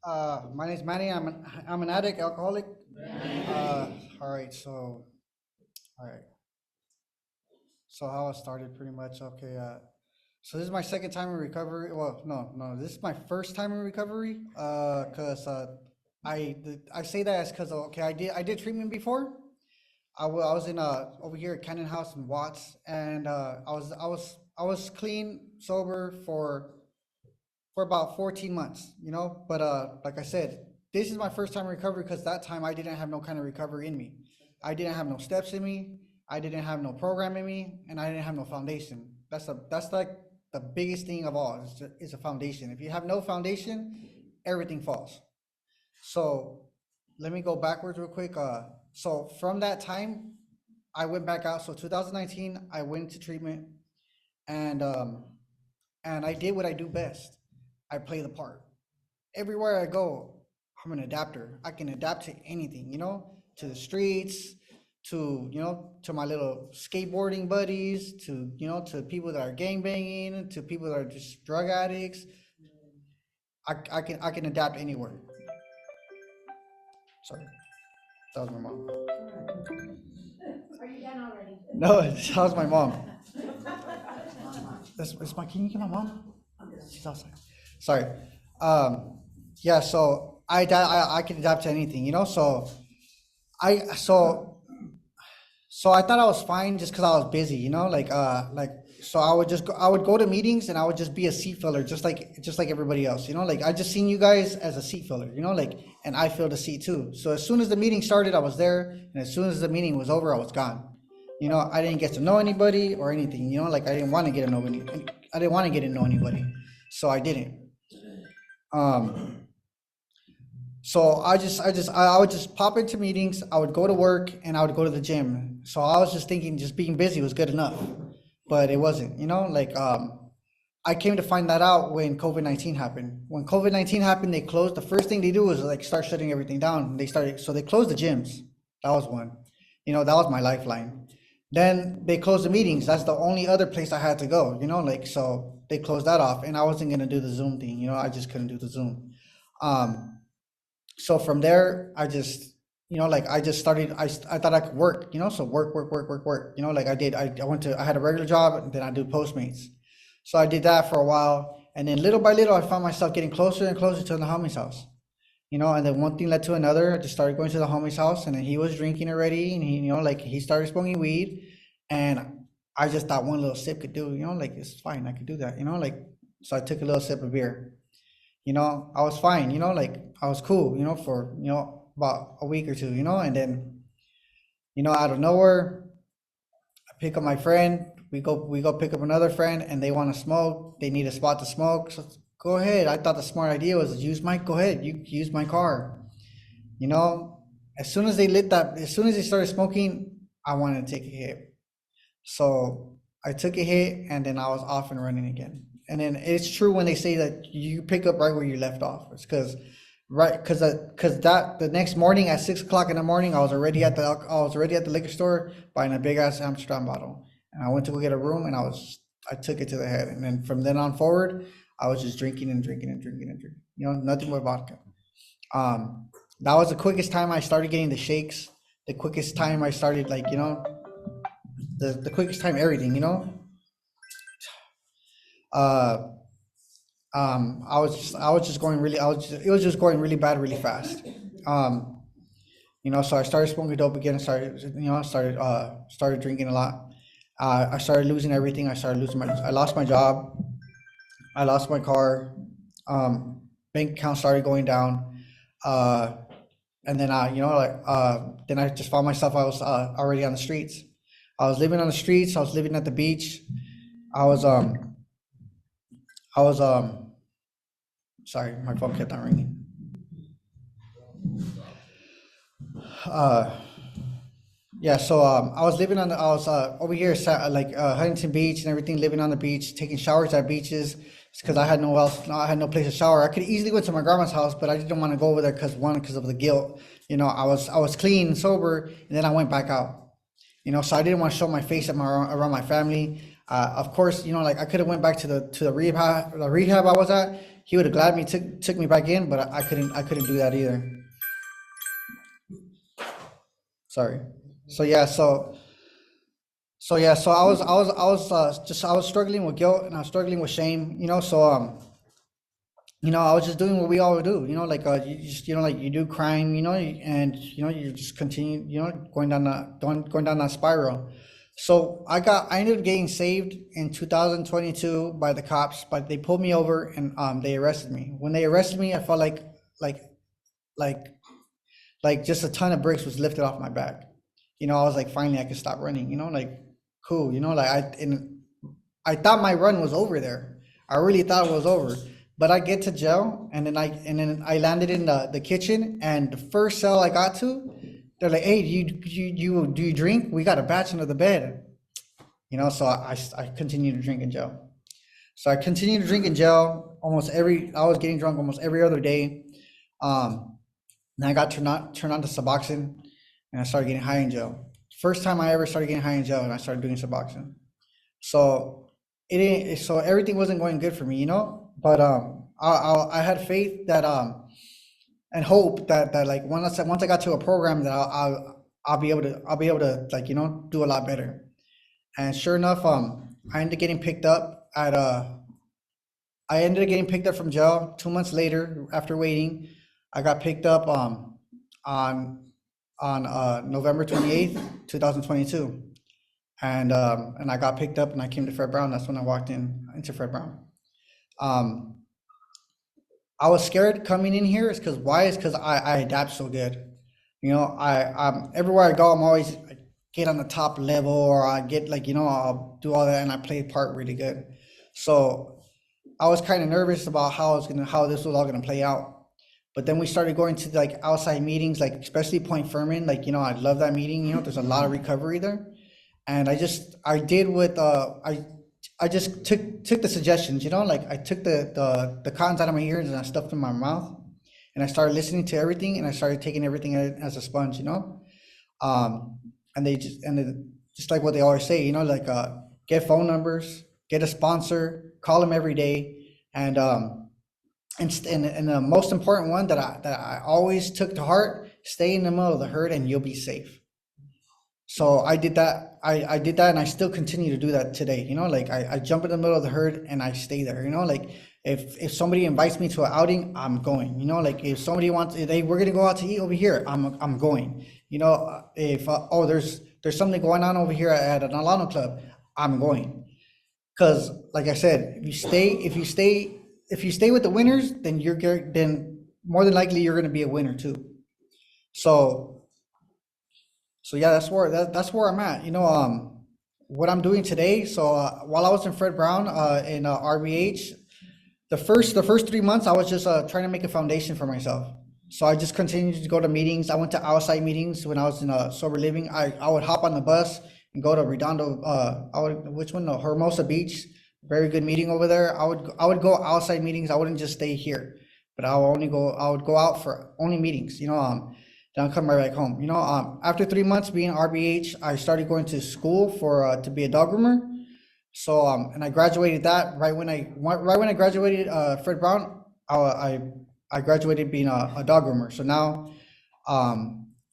My name's Manny. I'm an addict, alcoholic. All right. All right. So how I started, pretty much. Okay. So this is my second time in recovery. Well, no. This is my first time in recovery. Cause I say that as cause okay, I did treatment before. I was in over here at Cannon House in Watts, and I was clean, sober for about 14 months, But like I said, this is my first time in recovery because that time I didn't have no kind of recovery in me. I didn't have no steps in me. I didn't have no program in me, and I didn't have no foundation. That's like the biggest thing of all is a foundation. If you have no foundation, everything falls. So let me go backwards real quick. So from that time, I went back out. So 2019, I went to treatment, and I did what I do best. I play the part. Everywhere I go, I'm an adapter. I can adapt to anything, to the streets, to my little skateboarding buddies, to people that are gang banging, to people that are just drug addicts. I can adapt anywhere. Sorry, that was my mom. Are you done already? No, that was my mom. Can you get my mom? She's outside. Sorry. Yeah, so I can adapt to anything, I so so I thought I was fine just because I was busy, so I would go to meetings and I would just be a seat filler, just like everybody else, like I just seen you guys as a seat filler, and I filled a seat too. So as soon as the meeting started, I was there, and as soon as the meeting was over, I was gone. I didn't get to know anybody or anything, like I didn't want to get to know I didn't want to get to know anybody, so I didn't. Um, so I would just pop into meetings. I would go to work and I would go to the gym. So I was just thinking, just being busy was good enough, but it wasn't. I came to find that out when COVID-19 happened. When COVID-19 happened, they closed. The first thing they do was like start shutting everything down. They closed the gyms. That was one. That was my lifeline. Then they closed the meetings. That's the only other place I had to go. So they closed that off, and I wasn't gonna do the Zoom thing. I just couldn't do the Zoom. Um, so from there, I just started, I thought I could work, so work, I had a regular job, and then I do Postmates. So I did that for a while, and then little by little, I found myself getting closer and closer to the homie's house, and then one thing led to another. I just started going to the homie's house, and then he was drinking already, and he started smoking weed, and I just thought one little sip could do, it's fine, I could do that, so I took a little sip of beer. I was fine, I was cool, for, about a week or two, and then, out of nowhere, I pick up my friend, we go pick up another friend, and they want to smoke, they need a spot to smoke, so go ahead. I thought the smart idea was go ahead, you use my car. As soon as they started smoking, I wanted to take a hit. So I took a hit, and then I was off and running again. And then it's true when they say that you pick up right where you left off. It's because the next morning at 6 o'clock in the morning, I was already at the liquor store buying a big ass Amsterdam bottle, and I went to go get a room, and I took it to the head, and then from then on forward, I was just drinking and drinking and drinking and drinking. Nothing but vodka. That was the quickest time I started getting the shakes. The quickest time I started, the quickest time everything. It was just going really bad, really fast. So I started smoking dope again. Started drinking a lot. I started losing everything. I lost my job. I lost my car. Bank account started going down. And then then I just found myself, I was already on the streets. I was living on the streets. I was living at the beach. I was sorry, my phone kept on ringing. Yeah, so I was over here, Huntington Beach and everything, living on the beach, taking showers at beaches, because I had no place to shower. I could easily go to my grandma's house, but I didn't want to go over there because of the guilt. I was clean and sober, and then I went back out. So I didn't want to show my face around my family. Of course, I could have went back to the rehab I was at, he would have gladly took me back in, but I couldn't do that either. Sorry. So yeah, so I was struggling with guilt and I was struggling with shame, so I was just doing what we all do, like you just like you do crime, and you just continue, going down that spiral. So I ended up getting saved in 2022 by the cops, but they pulled me over and they arrested me. When they arrested me, I felt like like just a ton of bricks was lifted off my back. I was like, finally, I could stop running. Like, cool. Like I thought my run was over there. I really thought it was over. But I get to jail, and then I landed in the kitchen, and the first cell I got to, they're like, "Hey, do you drink? We got a batch under the bed." So I continued to drink in jail. So I continued to drink in jail I was getting drunk almost every other day. Then I got turned on to Suboxone, and I started getting high in jail. First time I ever started getting high in jail, and I started doing Suboxone. So so everything wasn't going good for me, But I had faith that and hope that like once I got to a program that I'll be able to like do a lot better. And sure enough, I ended up getting picked up from jail 2 months later after waiting. I got picked up on November 28th, 2022. And I got picked up and I came to Fred Brown. That's when I walked into Fred Brown. I was scared coming in here is because why? Is because I adapt so good. I'm everywhere I go, I'm always I get on the top level, or I get like, I'll do all that and I play the part really good. So I was kind of nervous about how this was all gonna play out. But then we started going to like outside meetings, like especially Point Furman. Like, I love that meeting. There's a lot of recovery there. And I just took the suggestions, like I took the contents out of my ears and I stuffed them in my mouth, and I started listening to everything, and I started taking everything as a sponge, and just like what they always say, like get phone numbers, get a sponsor, call them every day, and the most important one that I always took to heart: stay in the middle of the herd and you'll be safe. So I did that. I did that, and I still continue to do that today. Like I jump in the middle of the herd and I stay there. Like if somebody invites me to an outing, I'm going. Like if somebody wants, we're gonna go out to eat over here, I'm going. If there's something going on over here at an Alumni club, I'm going. Because like I said, if you stay with the winners, then more than likely you're gonna be a winner too. So yeah, that's where I'm at. What I'm doing today. So while I was in Fred Brown in RBH, the first 3 months I was just trying to make a foundation for myself. So I just continued to go to meetings. I went to outside meetings when I was in sober living. I would hop on the bus and go to Redondo. Which one? No, Hermosa Beach. Very good meeting over there. I would go outside meetings. I wouldn't just stay here, but I would go out for only meetings. Then I'll come right back home. After 3 months being RBH, I started going to school to be a dog groomer. So and I graduated that right when I graduated Fred Brown. I graduated being a dog groomer. So now,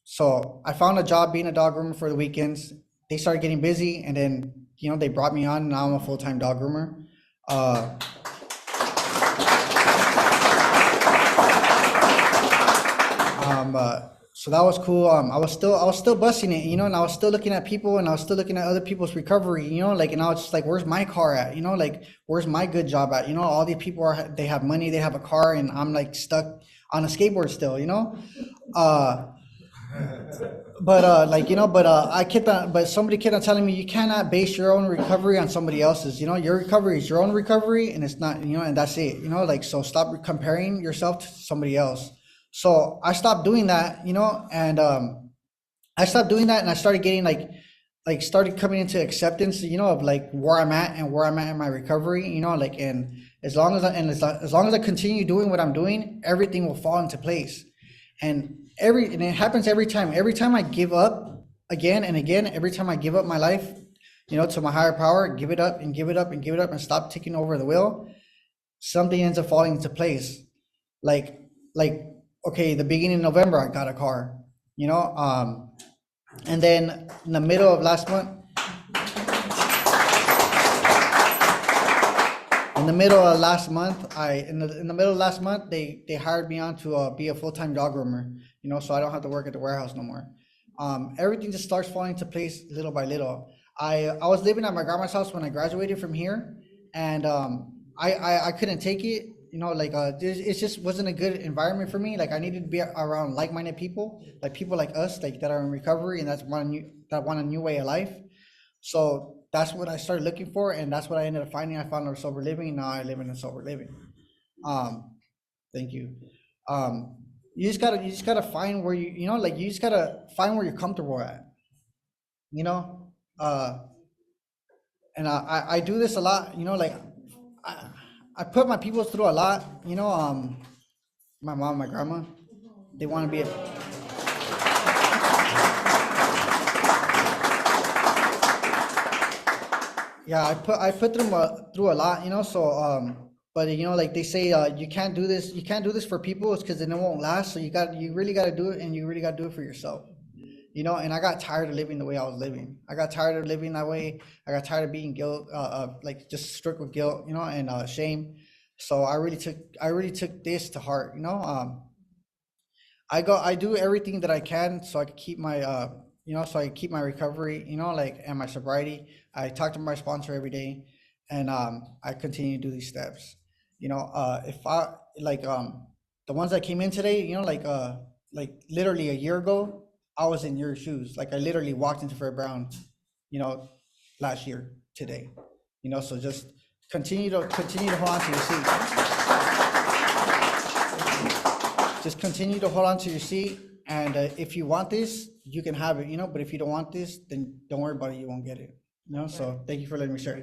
so I found a job being a dog groomer for the weekends. They started getting busy, and then they brought me on. Now I'm a full-time dog groomer. So that was cool. I was still busting it, and I was still looking at people, and I was still looking at other people's recovery, like, and I was just like, where's my car at? Like, where's my good job at? All these people they have money, they have a car, and I'm like stuck on a skateboard still, but somebody kept on telling me you cannot base your own recovery on somebody else's. Your recovery is your own recovery, and it's not, and that's it. Like, so stop comparing yourself to somebody else. So I stopped doing that, and I stopped doing that, and I started getting started coming into acceptance, of like where I'm at and where I'm at in my recovery, like, and as long as I continue doing what I'm doing, everything will fall into place. And it happens every time. Every time I give up again and again, every time I give up my life, to my higher power, give it up and give it up and give it up and stop taking over the wheel. something ends up falling into place. Like, like, okay, the beginning of November, I got a car, you know, and then in the middle of last month, in the middle of last month, they hired me on to be a full-time dog groomer, you know, so I don't have to work at the warehouse no more. Everything just starts falling into place little by little. I was living at my grandma's house when I graduated from here, and I couldn't take it, you know, like it just wasn't a good environment for me. Like I needed to be around like-minded people, like people like us, like that are in recovery and that want a new way of life. So that's what I started looking for, and that's what I ended up finding. I found a sober living, and now I live in a sober living. Um, thank you. Um, you just gotta find where you know, like you just gotta find where you're comfortable at, you know. And I do this a lot, you know, like I, I put my people through a lot, you know. My mom, my grandma, they want to be a, yeah, I put them through a lot, you know. So but you know, like they say, you can't do this for people, it's because then it won't last. So you really got to do it, and you really got to do it for yourself, you know. And I got tired of living the way I was living. I got tired of living that way. I got tired of being guilt, like just strict with guilt, you know, and shame. So I really took this to heart, you know. I do everything that I can so I can keep my so I keep my recovery, you know, like, and my sobriety. I talk to my sponsor every day, and I continue to do these steps. You know, if I like the ones that came in today, you know, like literally a year ago, I was in your shoes. Like I literally walked into Fred Brown, you know, last year today. You know, so just continue to hold on to your seat. Just continue to hold on to your seat, and if you want this, you can have it, you know. But if you don't want this, then don't worry about it, you won't get it, you know. So thank you for letting me share.